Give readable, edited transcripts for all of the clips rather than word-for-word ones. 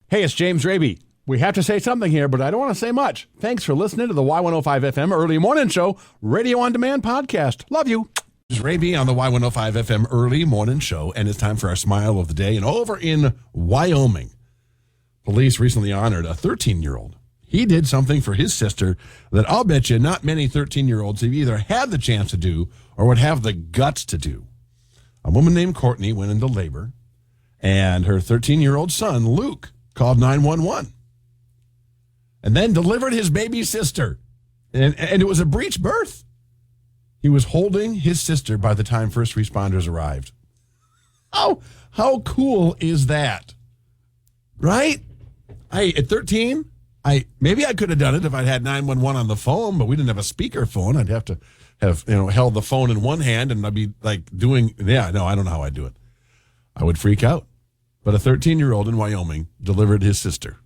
Hey, it's James Raby. We have to say something here, but I don't want to say much. Thanks for listening to the Y105 FM Early Morning Show, Radio On Demand podcast. Love you. It's Raby on the Y105 FM Early Morning Show, and it's time for our smile of the day. And over in Wyoming, police recently honored a 13-year-old. He did something for his sister that I'll bet you not many 13-year-olds have either had the chance to do or would have the guts to do. A woman named Courtney went into labor, and her 13-year-old son, Luke, called 911 and then delivered his baby sister. And it was a breech birth. He was holding his sister by the time first responders arrived. How cool is that? Right? At 13, maybe I could have done it if I'd had 911 on the phone, but we didn't have a speaker phone. I'd have to have, held the phone in one hand and I'd be like I don't know how I'd do it. I would freak out. But a 13-year-old in Wyoming delivered his sister.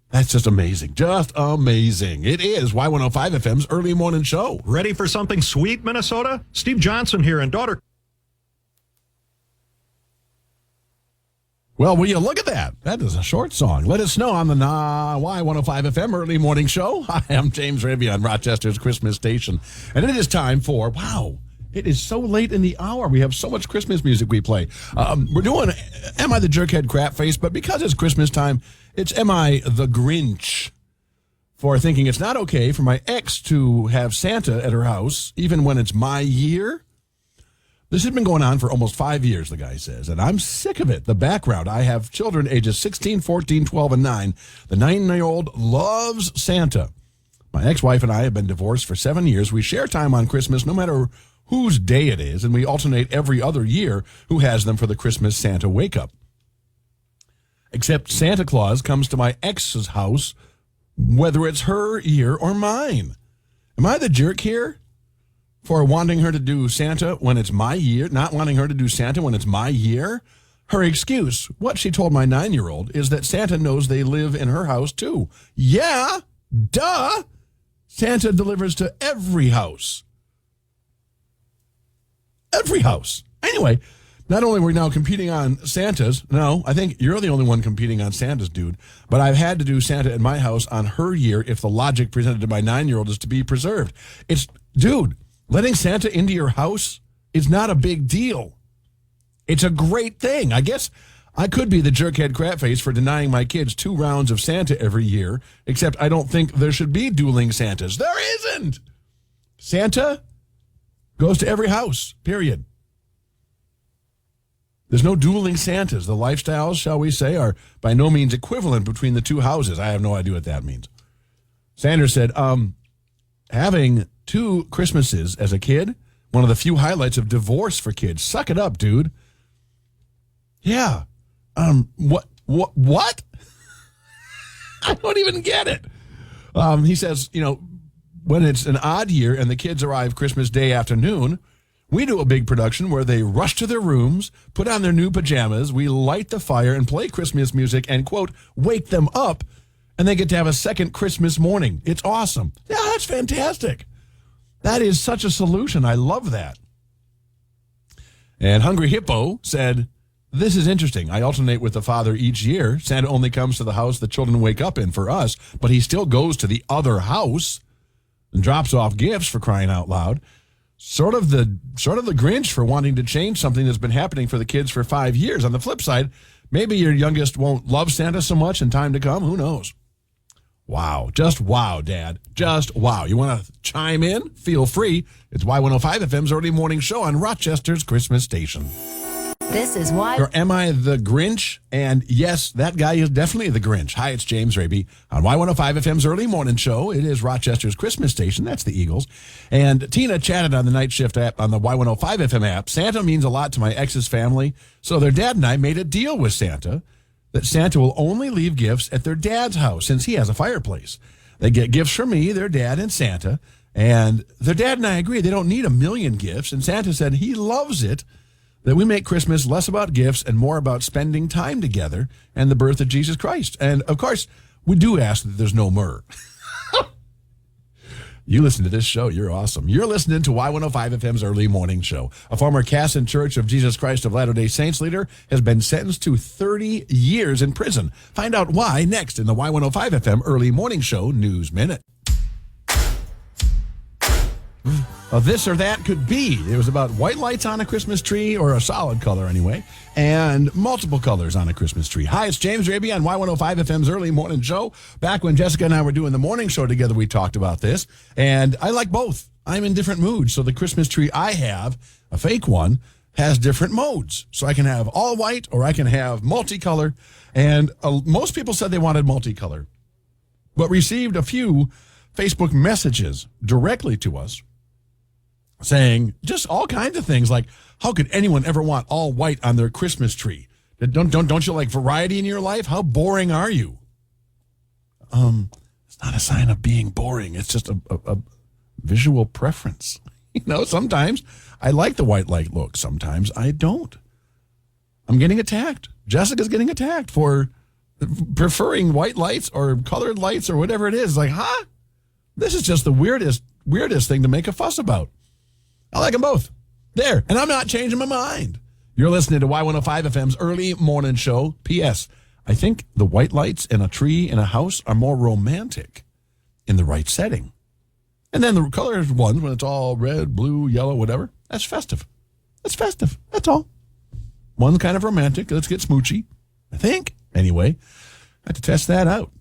That's just amazing. Just amazing. It is Y105 FM's Early Morning Show. Ready for something sweet, Minnesota? Steve Johnson here and daughter. Well, will you look at that? That is a short song. Let us know on the Y105 FM Early Morning Show. Hi, I'm James Raby on Rochester's Christmas station. And it is time for, it is so late in the hour. We have so much Christmas music we play. We're doing Am I the Jerkhead Crap Face? But because it's Christmas time, it's Am I the Grinch? For thinking it's not okay for my ex to have Santa at her house, even when it's my year. This has been going on for almost 5 years, the guy says, and I'm sick of it. The background, I have children ages 16, 14, 12, and 9. The 9-year-old loves Santa. My ex-wife and I have been divorced for 7 years. We share time on Christmas no matter whose day it is, and we alternate every other year who has them for the Christmas Santa wake-up. Except Santa Claus comes to my ex's house, whether it's her year or mine. Am I the jerk here for wanting her to do Santa when it's my year, not wanting her to do Santa when it's my year? Her excuse, what she told my 9-year-old, is that Santa knows they live in her house too. Yeah, duh. Santa delivers to every house. Every house. Anyway, not only are we now competing on Santas, no, I think you're the only one competing on Santas, dude, but I've had to do Santa at my house on her year if the logic presented to my 9-year-old is to be preserved. Dude, letting Santa into your house is not a big deal. It's a great thing. I guess I could be the jerkhead crap face for denying my kids 2 rounds of Santa every year, except I don't think there should be dueling Santas. There isn't. Santa goes to every house, period. There's no dueling Santas. The lifestyles, shall we say, are by no means equivalent between the 2 houses. I have no idea what that means. Sanders said, having 2 Christmases as a kid, one of the few highlights of divorce for kids. Suck it up, dude. Yeah. What? I don't even get it. He says, when it's an odd year and the kids arrive Christmas Day afternoon, we do a big production where they rush to their rooms, put on their new pajamas, we light the fire and play Christmas music and, quote, wake them up, and they get to have a second Christmas morning. It's awesome. Yeah, that's fantastic. That is such a solution. I love that. And Hungry Hippo said, this is interesting. I alternate with the father each year. Santa only comes to the house the children wake up in for us, but he still goes to the other house and drops off gifts, for crying out loud. Sort of the Grinch for wanting to change something that's been happening for the kids for 5 years. On the flip side, maybe your youngest won't love Santa so much in time to come. Who knows? Wow. Just wow, Dad. Just wow. You want to chime in? Feel free. It's Y105 FM's Early Morning Show on Rochester's Christmas station. This is why. Or am I the Grinch? And yes, that guy is definitely the Grinch. Hi, it's James Raby on Y105 FM's Early Morning Show. It is Rochester's Christmas station. That's the Eagles. And Tina chatted on the Night Shift app on the Y105 FM app. Santa means a lot to my ex's family. So their dad and I made a deal with Santa that Santa will only leave gifts at their dad's house since he has a fireplace. They get gifts from me, their dad, and Santa. And their dad and I agree they don't need a million gifts. And Santa said he loves it that we make Christmas less about gifts and more about spending time together and the birth of Jesus Christ. And, of course, we do ask that there's no myrrh. You listen to this show, you're awesome. You're listening to Y105 FM's Early Morning Show. A former Casson Church of Jesus Christ of Latter-day Saints leader has been sentenced to 30 years in prison. Find out why next in the Y105 FM Early Morning Show News Minute. This or that could be. It was about white lights on a Christmas tree, or a solid color anyway, and multiple colors on a Christmas tree. Hi, it's James Raby on Y105 FM's Early Morning Show. Back when Jessica and I were doing the morning show together, we talked about this, and I like both. I'm in different moods, so the Christmas tree I have, a fake one, has different modes. So I can have all white, or I can have multicolor, and most people said they wanted multicolor, but received a few Facebook messages directly to us saying just all kinds of things like, how could anyone ever want all white on their Christmas tree? Don't you like variety in your life? How boring are you? It's not a sign of being boring. It's just a visual preference. Sometimes I like the white light look. Sometimes I don't. I'm getting attacked. Jessica's getting attacked for preferring white lights or colored lights or whatever it is. Like, this is just the weirdest thing to make a fuss about. I like them both. There. And I'm not changing my mind. You're listening to Y105 FM's Early Morning Show. P.S. I think the white lights in a tree in a house are more romantic in the right setting. And then the colors ones, when it's all red, blue, yellow, whatever, that's festive. That's festive. That's all. One's kind of romantic. Let's get smoochy. I think. Anyway, I had to test that out.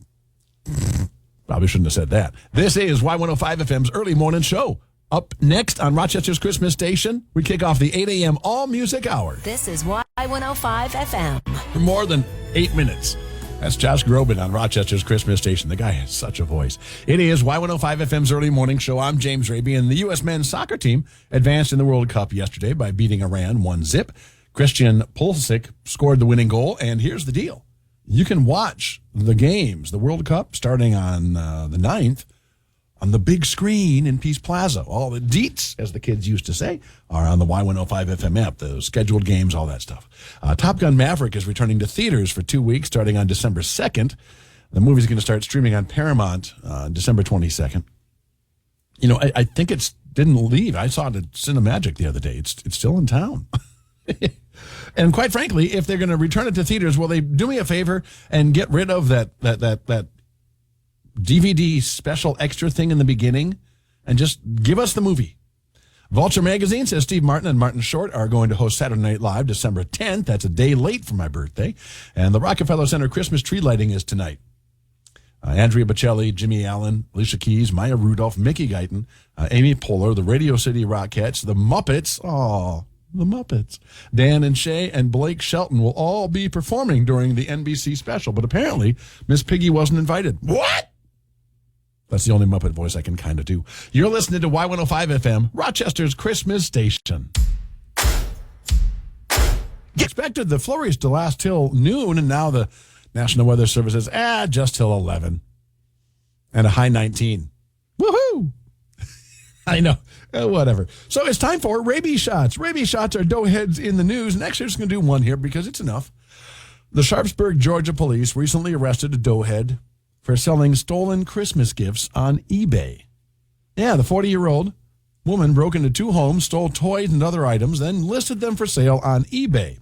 Probably shouldn't have said that. This is Y105 FM's Early Morning Show. Up next on Rochester's Christmas Station, we kick off the 8 a.m. all-music hour. This is Y105 FM. For more than 8 minutes. That's Josh Groban on Rochester's Christmas Station. The guy has such a voice. It is Y105 FM's Early Morning Show. I'm James Raby, and the U.S. men's soccer team advanced in the World Cup yesterday by beating Iran 1-0. Christian Pulisic scored the winning goal, and here's the deal. You can watch the games, the World Cup, starting on the 9th, on the big screen in Peace Plaza. All the deets, as the kids used to say, are on the Y105 FM app, the scheduled games, all that stuff. Top Gun Maverick is returning to theaters for 2 weeks starting on December 2nd. The movie's going to start streaming on Paramount December 22nd. I think it didn't leave. I saw it at Cinemagic the other day. It's still in town. And quite frankly, if they're going to return it to theaters, will they do me a favor and get rid of that DVD special extra thing in the beginning and just give us the movie? Vulture Magazine says Steve Martin and Martin Short are going to host Saturday Night Live December 10th. That's a day late for my birthday. And the Rockefeller Center Christmas tree lighting is tonight. Andrea Bocelli, Jimmy Allen, Alicia Keys, Maya Rudolph, Mickey Guyton, Amy Poehler, the Radio City Rockettes, the Muppets. Oh, the Muppets. Dan and Shay and Blake Shelton will all be performing during the NBC special. But apparently, Miss Piggy wasn't invited. What? That's the only Muppet voice I can kind of do. You're listening to Y105 FM, Rochester's Christmas Station. Expected the flurries to last till noon, and now the National Weather Service says, just till 11. And a high 19. Woohoo! I know. Whatever. So it's time for Rabies Shots. Rabies Shots are doughheads in the news, and actually I'm just going to do one here because it's enough. The Sharpsburg, Georgia police recently arrested a doughhead for selling stolen Christmas gifts on eBay. Yeah, the 40-year-old woman broke into 2 homes, stole toys and other items, then listed them for sale on eBay.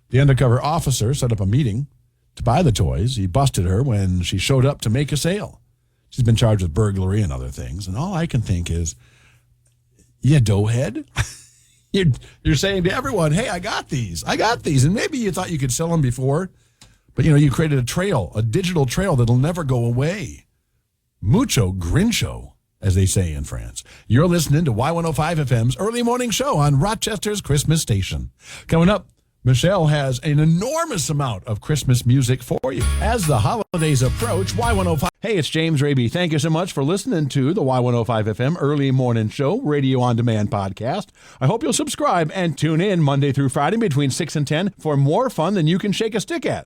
The undercover officer set up a meeting to buy the toys. He busted her when she showed up to make a sale. She's been charged with burglary and other things, and all I can think is, you doughhead? You're saying to everyone, hey, I got these, and maybe you thought you could sell them before, but you created a trail, a digital trail that'll never go away. Mucho Grincho, as they say in France. You're listening to Y105 FM's Early Morning Show on Rochester's Christmas Station. Coming up, Michelle has an enormous amount of Christmas music for you. As the holidays approach, Y105. Hey, it's James Raby. Thank you so much for listening to the Y105 FM Early Morning Show Radio On Demand podcast. I hope you'll subscribe and tune in Monday through Friday between 6 and 10 for more fun than you can shake a stick at.